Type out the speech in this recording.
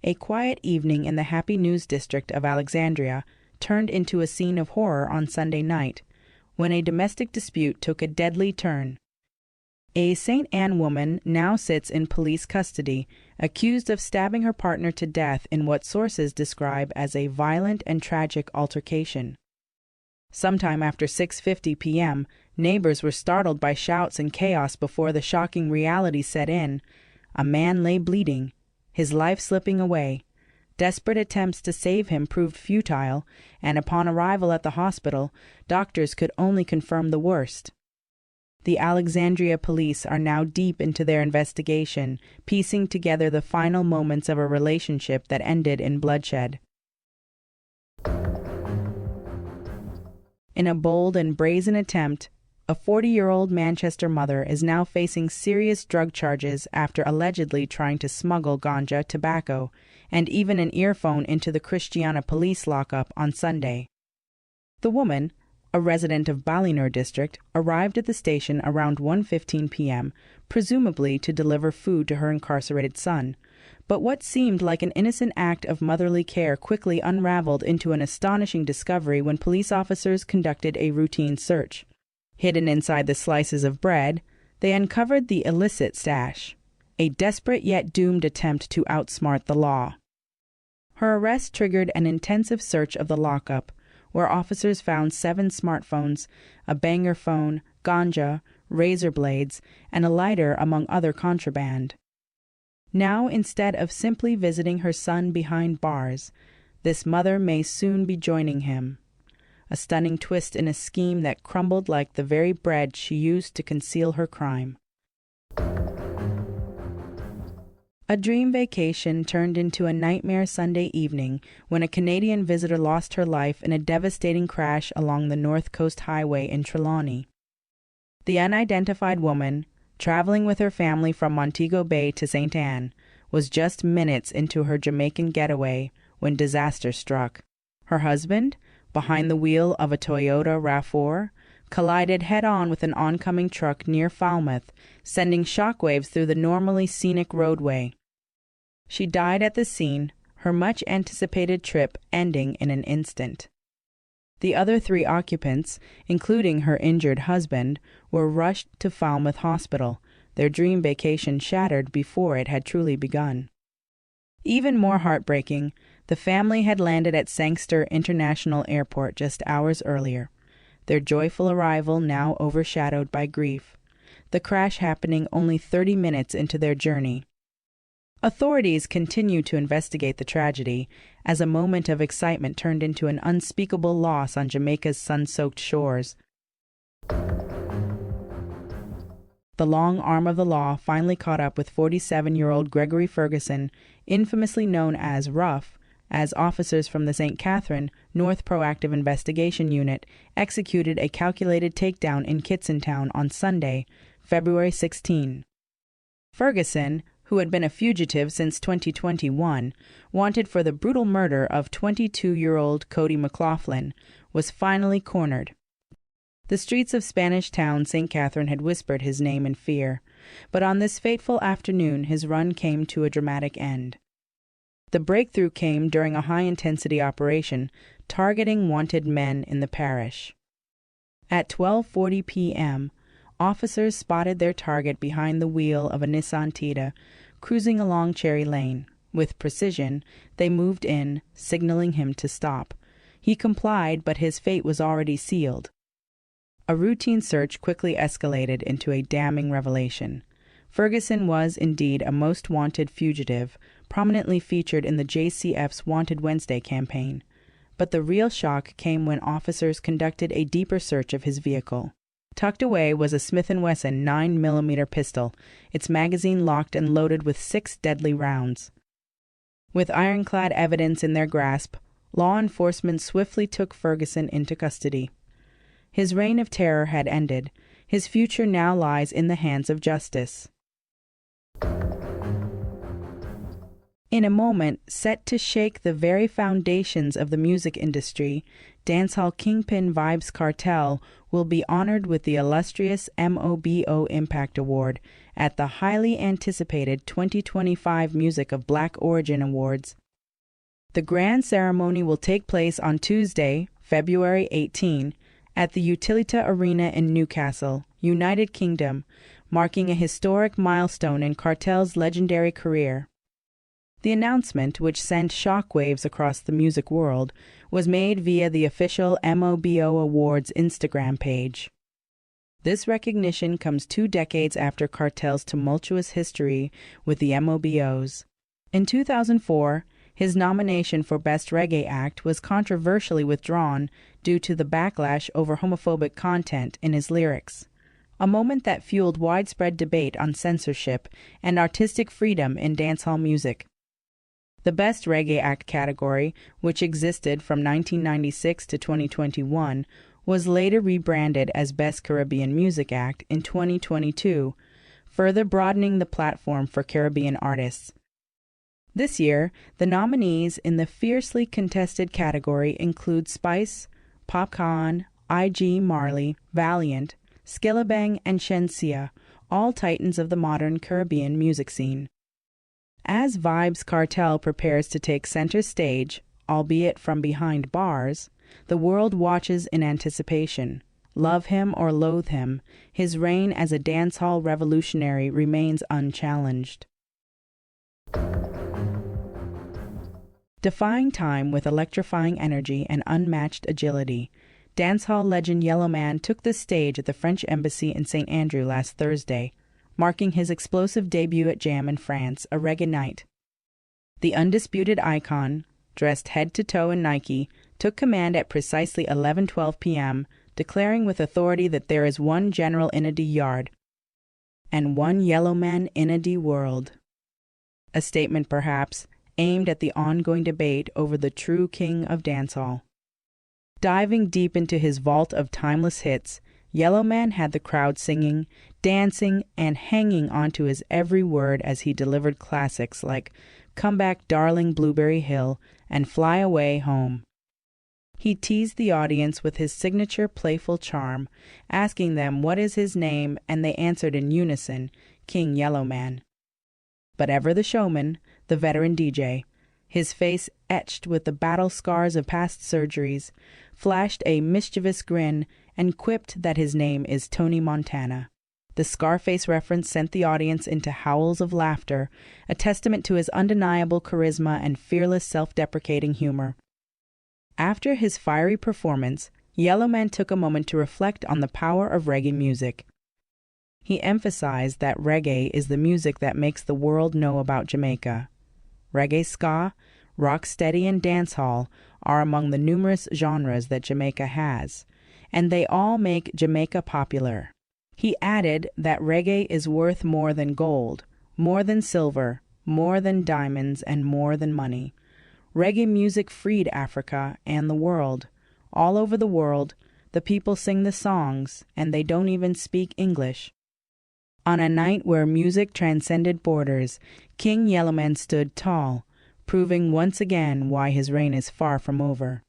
A quiet evening in the Happy News district of Alexandria turned into a scene of horror on Sunday night, when a domestic dispute took a deadly turn. A St. Anne woman now sits in police custody, accused of stabbing her partner to death in what sources describe as a violent and tragic altercation. Sometime after 6:50 p.m., neighbors were startled by shouts and chaos before the shocking reality set in. A man lay bleeding, his life slipping away. Desperate attempts to save him proved futile, and upon arrival at the hospital, doctors could only confirm the worst. The Alexandria police are now deep into their investigation, piecing together the final moments of a relationship that ended in bloodshed. In a bold and brazen attempt, a 40-year-old Manchester mother is now facing serious drug charges after allegedly trying to smuggle ganja, tobacco, and even an earphone into the Christiana police lockup on Sunday. The woman, a resident of Ballynur district, arrived at the station around 1:15 p.m., presumably to deliver food to her incarcerated son. But what seemed like an innocent act of motherly care quickly unraveled into an astonishing discovery when police officers conducted a routine search. Hidden inside the slices of bread, they uncovered the illicit stash, a desperate yet doomed attempt to outsmart the law. Her arrest triggered an intensive search of the lockup, where officers found 7 smartphones, a banger phone, ganja, razor blades, and a lighter among other contraband. Now, instead of simply visiting her son behind bars, this mother may soon be joining him. A stunning twist in a scheme that crumbled like the very bread she used to conceal her crime. A dream vacation turned into a nightmare Sunday evening when a Canadian visitor lost her life in a devastating crash along the North Coast Highway in Trelawney. The unidentified woman, traveling with her family from Montego Bay to St. Anne, was just minutes into her Jamaican getaway when disaster struck. Her husband, behind the wheel of a Toyota RAV4, collided head-on with an oncoming truck near Falmouth, sending shockwaves through the normally scenic roadway. She died at the scene, her much-anticipated trip ending in an instant. The other 3 occupants, including her injured husband, were rushed to Falmouth Hospital, their dream vacation shattered before it had truly begun. Even more heartbreaking, the family had landed at Sangster International Airport just hours earlier, their joyful arrival now overshadowed by grief, the crash happening only 30 minutes into their journey. Authorities continue to investigate the tragedy, as a moment of excitement turned into an unspeakable loss on Jamaica's sun-soaked shores. The long arm of the law finally caught up with 47-year-old Gregory Ferguson, infamously known as Rough, as officers from the St. Catherine North Proactive Investigation Unit executed a calculated takedown in Kitsontown on Sunday, February 16. Ferguson, who had been a fugitive since 2021, wanted for the brutal murder of 22-year-old Cody McLaughlin, was finally cornered. The streets of Spanish town St. Catherine had whispered his name in fear, but on this fateful afternoon his run came to a dramatic end. The breakthrough came during a high-intensity operation targeting wanted men in the parish. At 12:40 p.m., officers spotted their target behind the wheel of a Nissan Tita, cruising along Cherry Lane. With precision, they moved in, signaling him to stop. He complied, but his fate was already sealed. A routine search quickly escalated into a damning revelation. Ferguson was indeed a most wanted fugitive, prominently featured in the JCF's Wanted Wednesday campaign. But the real shock came when officers conducted a deeper search of his vehicle. Tucked away was a Smith & Wesson 9mm pistol, its magazine locked and loaded with 6 deadly rounds. With ironclad evidence in their grasp, law enforcement swiftly took Ferguson into custody. His reign of terror had ended. His future now lies in the hands of justice. In a moment set to shake the very foundations of the music industry, dancehall kingpin Vybz Kartel will be honored with the illustrious MOBO Impact Award at the highly anticipated 2025 Music of Black Origin Awards. The grand ceremony will take place on Tuesday, February 18, at the Utilita Arena in Newcastle, United Kingdom, marking a historic milestone in Kartel's legendary career. The announcement, which sent shockwaves across the music world, was made via the official MOBO Awards Instagram page. This recognition comes 2 decades after Kartel's tumultuous history with the MOBOs. In 2004, his nomination for Best Reggae Act was controversially withdrawn due to the backlash over homophobic content in his lyrics, a moment that fueled widespread debate on censorship and artistic freedom in dancehall music. The Best Reggae Act category, which existed from 1996 to 2021, was later rebranded as Best Caribbean Music Act in 2022, further broadening the platform for Caribbean artists. This year, the nominees in the fiercely contested category include Spice, Popcaan, IG Marley, Valiant, Skillabang, and Shenseea, all titans of the modern Caribbean music scene. As Vybz Kartel prepares to take center stage, albeit from behind bars, the world watches in anticipation. Love him or loathe him, his reign as a dancehall revolutionary remains unchallenged. Defying time with electrifying energy and unmatched agility, dancehall legend Yellowman took the stage at the French Embassy in St. Andrew last Thursday, marking his explosive debut at Jam in France, a reggae night. The undisputed icon, dressed head to toe in Nike, took command at precisely 11:12 p.m., declaring with authority that there is one general in a D yard and one Yellowman in a D world. A statement, perhaps, aimed at the ongoing debate over the true king of dancehall. Diving deep into his vault of timeless hits, Yellowman had the crowd singing, dancing, and hanging onto his every word as he delivered classics like Come Back Darling Blueberry Hill and Fly Away Home. He teased the audience with his signature playful charm, asking them what is his name, and they answered in unison, King Yellowman. But ever the showman, the veteran DJ, his face etched with the battle scars of past surgeries, flashed a mischievous grin and quipped that his name is Tony Montana. The Scarface reference sent the audience into howls of laughter, a testament to his undeniable charisma and fearless self-deprecating humor. After his fiery performance, Yellowman took a moment to reflect on the power of reggae music. He emphasized that reggae is the music that makes the world know about Jamaica. Reggae ska, rocksteady, and dancehall are among the numerous genres that Jamaica has, and they all make Jamaica popular. He added that reggae is worth more than gold, more than silver, more than diamonds, and more than money. Reggae music freed Africa and the world. All over the world, the people sing the songs, and they don't even speak English. On a night where music transcended borders, King Yellowman stood tall, proving once again why his reign is far from over.